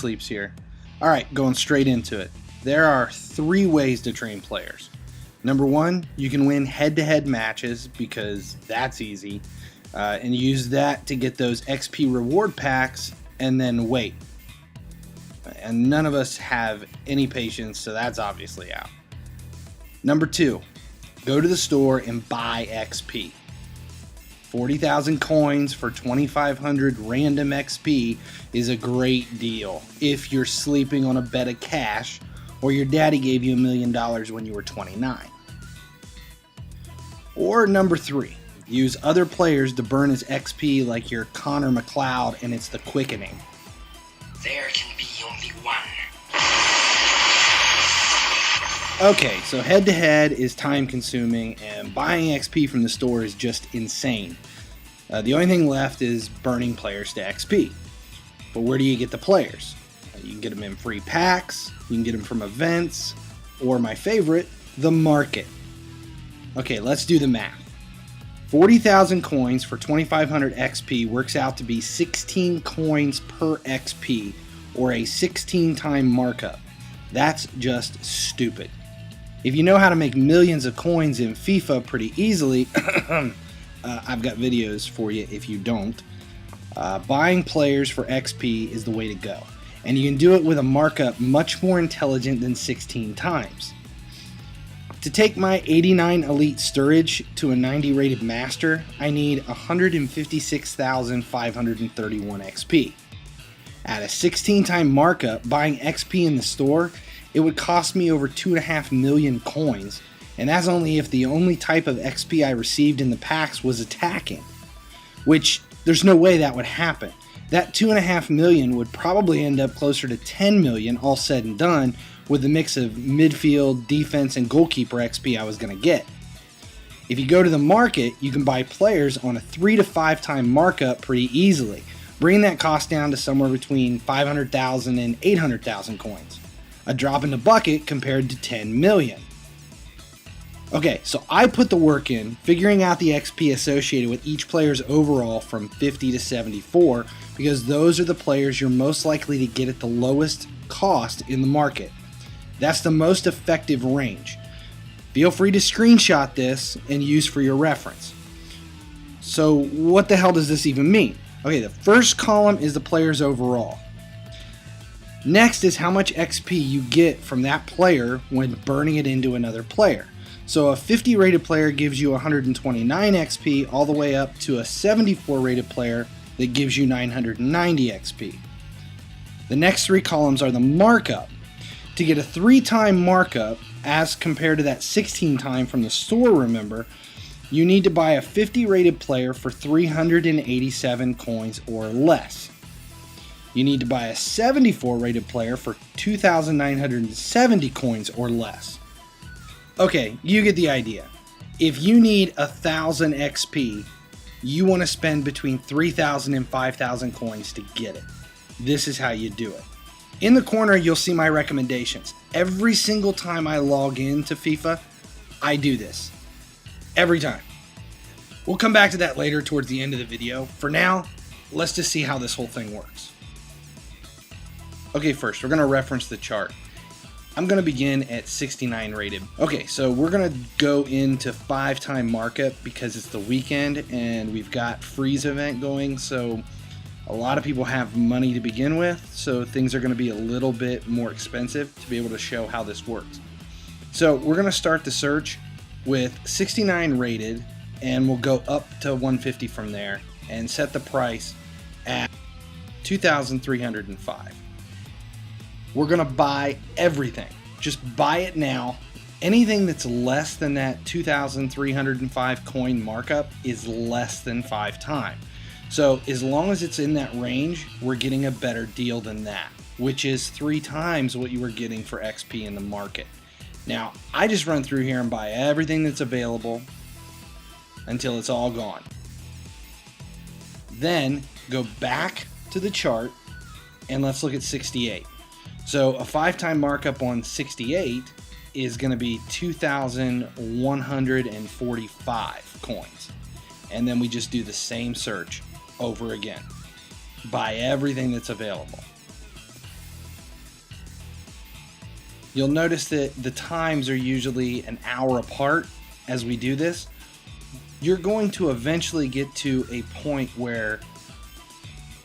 FinallyHeSleeps here. Alright, going straight into it. There are 3 ways to train players. Number 1, you can win head-to-head matches because that's easy, and use that to get those XP reward packs and then wait. And none of us have any patience, so that's obviously out. Number 2, go to the store and buy XP. 40,000 coins for 2,500 random XP is a great deal if you're sleeping on a bed of cash or your daddy gave you $1 million when you were 29. Or number 3, use other players to burn his XP like you're Connor McLeod and it's the quickening. There can be only one. Okay, so head-to-head is time-consuming, and buying XP from the store is just insane. The only thing left is burning players to XP. But where do you get the players? You can get them in free packs, you can get them from events, or my favorite, the market. Okay, let's do the math. 40,000 coins for 2,500 XP works out to be 16 coins per XP, or a 16-time markup. That's just stupid. If you know how to make millions of coins in FIFA pretty easily, I've got videos for you if you don't. Buying players for XP is the way to go. And you can do it with a markup much more intelligent than 16 times. To take my 89 Elite Sturridge to a 90 rated Master, I need 156,531 XP. At a 16-time markup, buying XP in the store, it would cost me over 2.5 million coins, and that's only if the only type of XP I received in the packs was attacking. Which, there's no way that would happen. That 2.5 million would probably end up closer to 10 million all said and done with the mix of midfield, defense, and goalkeeper XP I was going to get. If you go to the market, you can buy players on a 3 to 5 time markup pretty easily, bringing that cost down to somewhere between 500,000 and 800,000 coins. A drop in the bucket compared to 10 million. Okay, so I put the work in figuring out the XP associated with each player's overall from 50 to 74 because those are the players you're most likely to get at the lowest cost in the market. That's the most effective range. Feel free to screenshot this and use for your reference. So what the hell does this even mean? Okay, the first column is the player's overall. Next is how much XP you get from that player when burning it into another player. So a 50 rated player gives you 129 XP all the way up to a 74 rated player that gives you 990 XP. The next 3 columns are the markup. To get a 3-time markup as compared to that 16 time from the store, remember, you need to buy a 50 rated player for 387 coins or less. You need to buy a 74 rated player for 2,970 coins or less. Okay, you get the idea. If you need 1,000 XP, you want to spend between 3,000 and 5,000 coins to get it. This is how you do it. In the corner, you'll see my recommendations. Every single time I log into FIFA, I do this. Every time. We'll come back to that later towards the end of the video. For now, let's just see how this whole thing works. Okay, first, we're going to reference the chart. I'm going to begin at 69 rated. Okay, so we're going to go into 5-time markup because it's the weekend and we've got freeze event going, so a lot of people have money to begin with, so things are going to be a little bit more expensive to be able to show how this works. So we're going to start the search with 69 rated and we'll go up to 150 from there and set the price at 2,305. We're going to buy everything. Just buy it now. Anything that's less than that 2,305 coin markup is less than 5 time. So as long as it's in that range, we're getting a better deal than that, which is 3 times what you were getting for XP in the market. Now, I just run through here and buy everything that's available until it's all gone. Then go back to the chart and let's look at 68. So a 5-time markup on 68 is going to be 2,145 coins. And then we just do the same search over again. Buy everything that's available. You'll notice that the times are usually an hour apart as we do this. You're going to eventually get to a point where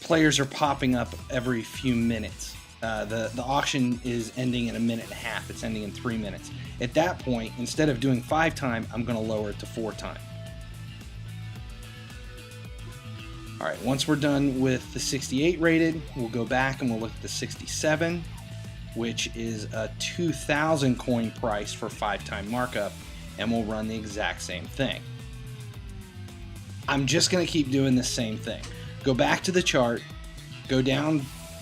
players are popping up every few minutes. The auction is ending in 1.5 minutes. It's ending in 3 minutes. At that point, instead of doing 5 time, I'm going to lower it to 4 time. All right, once we're done with the 68 rated, we'll go back and we'll look at the 67, which is a 2,000 coin price for 5 time markup, and we'll run the exact same thing. I'm just going to keep doing the same thing. Go back to the chart, go down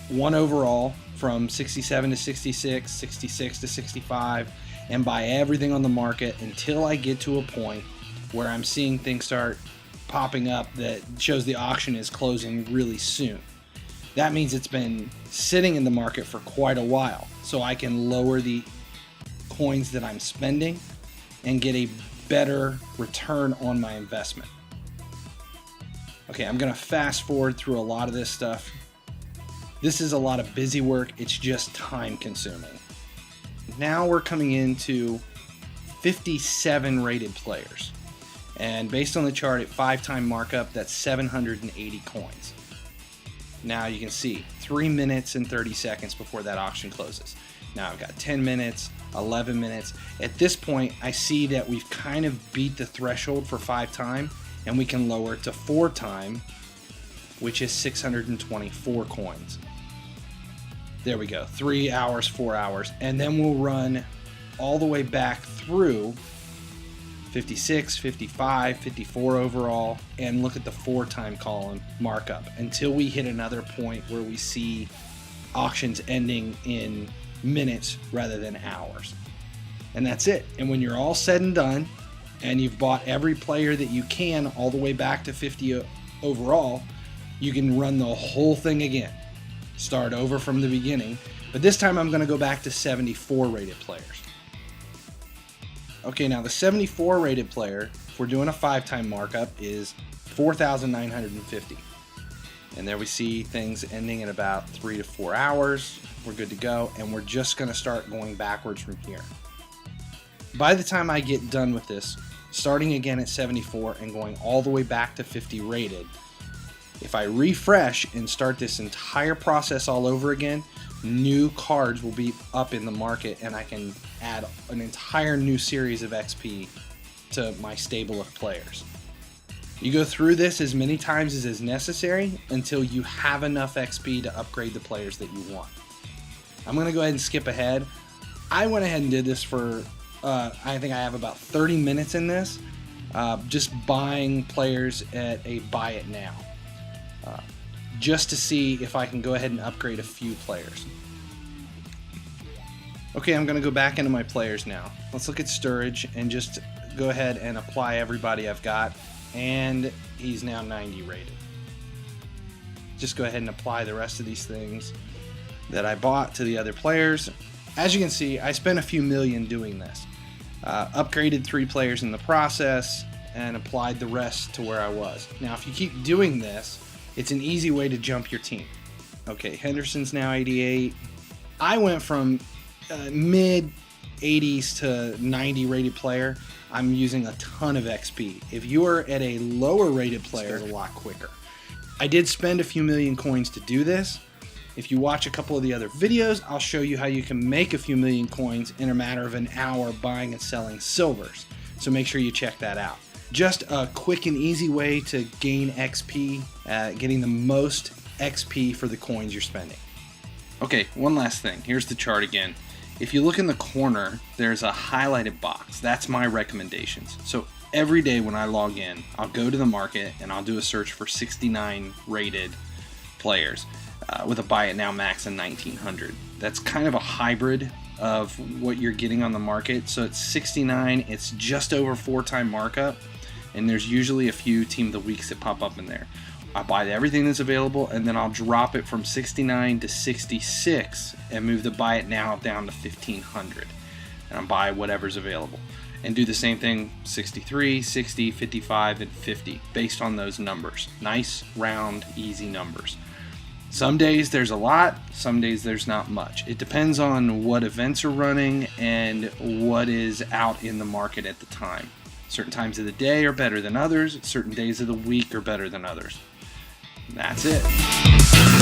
1 overall from 67 to 66, 66 to 65, and buy everything on the market until I get to a point where I'm seeing things start popping up that shows the auction is closing really soon. That means it's been sitting in the market for quite a while, so I can lower the coins that I'm spending and get a better return on my investment. Okay, I'm gonna fast forward through a lot of this stuff. This is a lot of busy work, it's just time consuming. Now we're coming into 57 rated players. And based on the chart at 5 time markup, that's 780 coins. Now you can see 3 minutes and 30 seconds before that auction closes. Now I've got 10 minutes, 11 minutes. At this point, I see that we've kind of beat the threshold for 5 time, and we can lower it to 4 time, which is 624 coins. There we go, 3 hours, 4 hours, and then we'll run all the way back through 56, 55, 54 overall, and look at the 4 time column markup until we hit another point where we see auctions ending in minutes rather than hours. And that's it. And when you're all said and done, and you've bought every player that you can all the way back to 50 overall, you can run the whole thing again. Start over from the beginning, but this time I'm going to go back to 74 rated players. Okay, now the 74 rated player, if we're doing a 5 time markup, is 4,950. And there we see things ending in about 3 to 4 hours. We're good to go, and we're just going to start going backwards from here. By the time I get done with this, starting again at 74 and going all the way back to 50 rated, if I refresh and start this entire process all over again, new cards will be up in the market, and I can add an entire new series of XP to my stable of players. You go through this as many times as is necessary until you have enough XP to upgrade the players that you want. I'm going to go ahead and skip ahead. I went ahead and did this for, I think I have about 30 minutes in this, just buying players at a buy it now. Just to see if I can go ahead and upgrade a few players. Okay, I'm going to go back into my players now. Let's look at Sturridge and just go ahead and apply everybody I've got, and he's now 90 rated. Just go ahead and apply the rest of these things that I bought to the other players. As you can see, I spent a few million doing this. Upgraded 3 players in the process and applied the rest to where I was. Now, if you keep doing this, it's an easy way to jump your team. Okay, Henderson's now 88. I went from mid 80s to 90 rated player. I'm using a ton of XP. If you are at a lower rated player, it's a lot quicker. I did spend a few million coins to do this. If you watch a couple of the other videos, I'll show you how you can make a few million coins in a matter of an hour buying and selling silvers. So make sure you check that out. Just a quick and easy way to gain XP, getting the most XP for the coins you're spending. Okay, one last thing. Here's the chart again. If you look in the corner, there's a highlighted box. That's my recommendations. So every day when I log in, I'll go to the market and I'll do a search for 69 rated players with a buy it now max of 1900. That's kind of a hybrid of what you're getting on the market. So it's 69, it's just over 4 time markup, and there's usually a few team of the weeks that pop up in there. I buy everything that's available, and then I'll drop it from 69 to 66 and move the buy it now down to 1500, and I'll buy whatever's available. And do the same thing 63, 60, 55, and 50 based on those numbers. Nice, round, easy numbers. Some days there's a lot, some days there's not much. It depends on what events are running and what is out in the market at the time. Certain times of the day are better than others, certain days of the week are better than others. That's it.